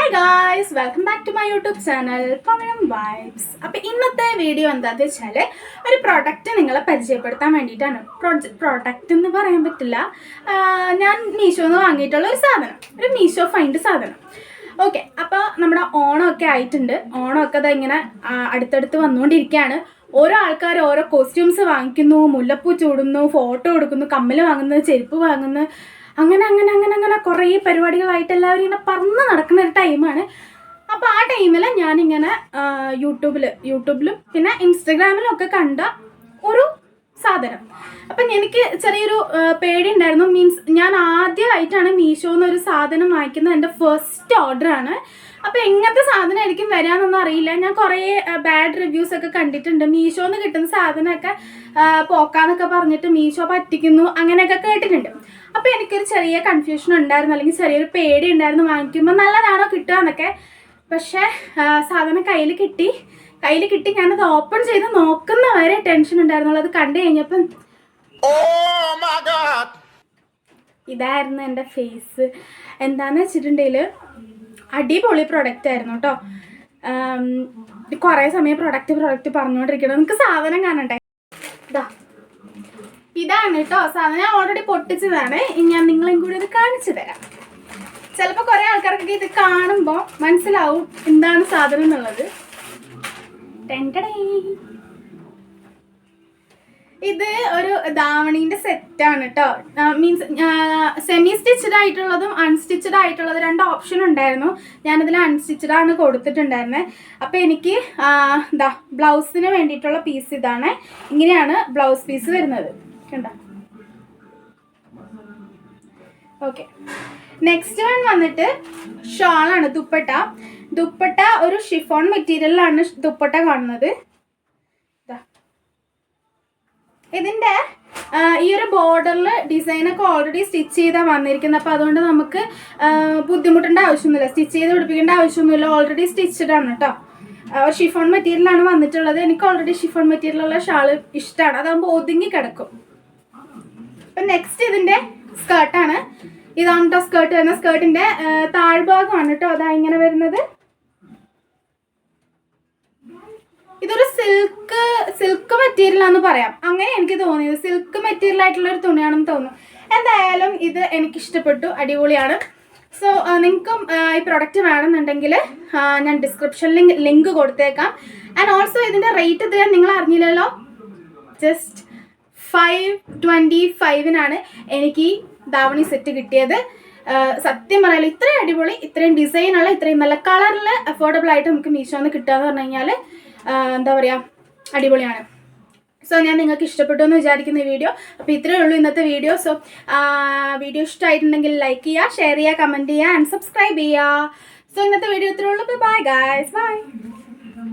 Hi guys, welcome back to my YouTube channel Pavanam Vibes. അപ്പോൾ ഇന്നത്തെ video എന്താണെന്ന് വെച്ചാൽ ഒരു പ്രോഡക്റ്റ് നിങ്ങളെ പരിചയപ്പെടുത്താൻ വേണ്ടിയിട്ടാണ്. പ്രോഡക്റ്റ് എന്ന് പറയാൻ പറ്റില്ല, ഞാൻ മീഷോന്ന് വാങ്ങിയിട്ടുള്ള ഒരു സാധനം, ഒരു മീഷോ ഫൈൻഡ് സാധനം. ഓക്കെ, അപ്പോൾ നമ്മുടെ ഓണമൊക്കെ ആയിട്ടുണ്ട്. ഓണമൊക്കെ അത് ഇങ്ങനെ അടുത്തടുത്ത് വന്നുകൊണ്ടിരിക്കുകയാണ്. ഓരോ ആൾക്കാർ ഓരോ കോസ്റ്റ്യൂംസ് വാങ്ങിക്കുന്നു, മുല്ലപ്പൂ ചൂടുന്നു, ഫോട്ടോ എടുക്കുന്നു, കമ്മൽ വാങ്ങുന്നു, ചെരുപ്പ് വാങ്ങുന്നു, അങ്ങനെ അങ്ങനെ അങ്ങനെ അങ്ങനെ കുറേ പരിപാടികളായിട്ട് എല്ലാവരും ഇങ്ങനെ പറന്ന് നടക്കുന്ന ഒരു ടൈമാണ്. അപ്പോൾ ആ ടൈമിൽ ഞാനിങ്ങനെ യൂട്യൂബിലും പിന്നെ ഇൻസ്റ്റഗ്രാമിലും ഒക്കെ കണ്ട ഒരു സാധനം. അപ്പം എനിക്ക് ചെറിയൊരു പേടി ഉണ്ടായിരുന്നു. മീൻസ് ഞാൻ ആദ്യമായിട്ടാണ് മീഷോന്ന് ഒരു സാധനം വാങ്ങിക്കുന്നത്, എൻ്റെ ഫസ്റ്റ് ഓർഡറാണ്. അപ്പോൾ എങ്ങനത്തെ സാധനമായിരിക്കും വരാമെന്നൊന്നും അറിയില്ല. ഞാൻ കുറേ ബാഡ് റിവ്യൂസ് ഒക്കെ കണ്ടിട്ടുണ്ട്. മീഷോന്ന് കിട്ടുന്ന സാധനമൊക്കെ പോക്കാന്നൊക്കെ പറഞ്ഞിട്ട് മീഷോ പറ്റിക്കുന്നു അങ്ങനെയൊക്കെ കേട്ടിട്ടുണ്ട്. അപ്പോൾ എനിക്കൊരു ചെറിയ കൺഫ്യൂഷൻ ഉണ്ടായിരുന്നു, അല്ലെങ്കിൽ ചെറിയൊരു പേടി ഉണ്ടായിരുന്നു വാങ്ങിക്കുമ്പോൾ നല്ലതാണോ കിട്ടുക എന്നൊക്കെ. പക്ഷേ സാധനം കയ്യിൽ കിട്ടി ഞാനത് ഓപ്പൺ ചെയ്ത് നോക്കുന്ന വരെ ടെൻഷൻ ഉണ്ടായിരുന്നുള്ളൂ. അത് കണ്ടു കഴിഞ്ഞപ്പം ഇതായിരുന്നു എൻ്റെ ഫേസ്. എന്താണെന്ന് വെച്ചിട്ടുണ്ടെങ്കിൽ അടിപൊളി പ്രൊഡക്റ്റ് ആയിരുന്നു കേട്ടോ. കുറേ സമയം പ്രൊഡക്റ്റ് പറഞ്ഞുകൊണ്ടിരിക്കണം. നിങ്ങൾക്ക് സാധനം കാണണ്ടേ? ഇതാണ് കേട്ടോ സാധനം. ഞാൻ ഓൾറെഡി പൊട്ടിച്ചതാണ്. ഞാൻ നിങ്ങളെയും കൂടി ഇത് കാണിച്ചു തരാം. ചിലപ്പോൾ കുറേ ആൾക്കാർക്കൊക്കെ ഇത് കാണുമ്പോൾ മനസ്സിലാവും എന്താണ് സാധനം എന്നുള്ളത്. ഇത് ഒരു ധാവണീൻ്റെ സെറ്റാണ് കേട്ടോ. മീൻസ് സെമി സ്റ്റിച്ചഡ് ആയിട്ടുള്ളതും അൺസ്റ്റിച്ചഡ് ആയിട്ടുള്ളതും രണ്ട് ഓപ്ഷൻ ഉണ്ടായിരുന്നു. ഞാനതിൽ അൺസ്റ്റിച്ചഡാണ് കൊടുത്തിട്ടുണ്ടായിരുന്നത്. അപ്പോൾ എനിക്ക് ബ്ലൗസിന് വേണ്ടിയിട്ടുള്ള പീസ് ഇതാണ്. ഇങ്ങനെയാണ് ബ്ലൗസ് പീസ് വരുന്നത്, കണ്ടോ? ഓക്കെ, നെക്സ്റ്റ് വൺ വന്നിട്ട് ഷാളാണ്. ദുപ്പട്ട ഒരു ഷിഫോൺ മെറ്റീരിയലിലാണ് ദുപ്പട്ട കാണുന്നത്. ഇതിൻ്റെ ഈ ഒരു ബോർഡറിൽ ഡിസൈനൊക്കെ ഓൾറെഡി സ്റ്റിച്ച് ചെയ്താണ് വന്നിരിക്കുന്നത്. അപ്പോൾ അതുകൊണ്ട് നമുക്ക് ബുദ്ധിമുട്ടേണ്ട ആവശ്യമൊന്നുമില്ല, സ്റ്റിച്ച് ചെയ്ത് പിടിപ്പിക്കേണ്ട ആവശ്യമൊന്നുമില്ല. ഓൾറെഡി സ്റ്റിച്ചഡ് ആണ് കേട്ടോ. ഷിഫോൺ മെറ്റീരിയലാണ് വന്നിട്ടുള്ളത്. എനിക്ക് ഓൾറെഡി ഷിഫോൺ മെറ്റീരിയലുള്ള ഷാൾ ഇഷ്ടമാണ്, അതാകുമ്പോൾ ഒതുങ്ങി കിടക്കും. അപ്പം നെക്സ്റ്റ് ഇതിൻ്റെ സ്കേർട്ടാണ്. ഇതാണ് കേട്ടോ സ്കേർട്ട് വരുന്നത്. സ്കേർട്ടിൻ്റെ താഴ്ഭാഗമാണ് കേട്ടോ അതാ ഇങ്ങനെ വരുന്നത്. ഇതൊരു സിൽക്ക് മെറ്റീരിയലാണെന്ന് പറയാം, അങ്ങനെ എനിക്ക് തോന്നിയത്. സിൽക്ക് മെറ്റീരിയൽ ആയിട്ടുള്ളൊരു തുണിയാണെന്ന് തോന്നുന്നു. എന്തായാലും ഇത് എനിക്കിഷ്ടപ്പെട്ടു, അടിപൊളിയാണ്. സോ നിങ്ങൾക്കും ഈ പ്രൊഡക്റ്റ് വേണമെന്നുണ്ടെങ്കിൽ ഞാൻ ഡിസ്ക്രിപ്ഷനിൽ ലിങ്ക് കൊടുത്തേക്കാം. ആൻഡ് ഓൾസോ ഇതിൻ്റെ റേറ്റ് എത്രയാണ് നിങ്ങൾ അറിഞ്ഞില്ലല്ലോ, ജസ്റ്റ് 525 എനിക്ക് ഈ ധാവണി സെറ്റ് കിട്ടിയത്. സത്യം പറയാലോ, ഇത്രയും അടിപൊളി, ഇത്രയും ഡിസൈനുള്ള, ഇത്രയും നല്ല കളറിൽ അഫോർഡബിൾ ആയിട്ട് നമുക്ക് മീഷോന്ന് കിട്ടുക എന്ന് പറഞ്ഞു കഴിഞ്ഞാൽ എന്താ പറയുക, അടിപൊളിയാണ്. സോ ഞാൻ നിങ്ങൾക്ക് ഇഷ്ടപ്പെട്ടു എന്ന് വിചാരിക്കുന്ന ഈ വീഡിയോ. അപ്പോൾ ഇത്രയേ ഉള്ളൂ ഇന്നത്തെ വീഡിയോ. സോ വീഡിയോ ഇഷ്ടമായിട്ടുണ്ടെങ്കിൽ ലൈക്ക് ചെയ്യുക, ഷെയർ ചെയ്യുക, കമൻറ്റ് ചെയ്യുക ആൻഡ് സബ്സ്ക്രൈബ് ചെയ്യുക. സോ ഇന്നത്തെ വീഡിയോ ഇത്രയേ ഉള്ളൂ. Bye guys, by.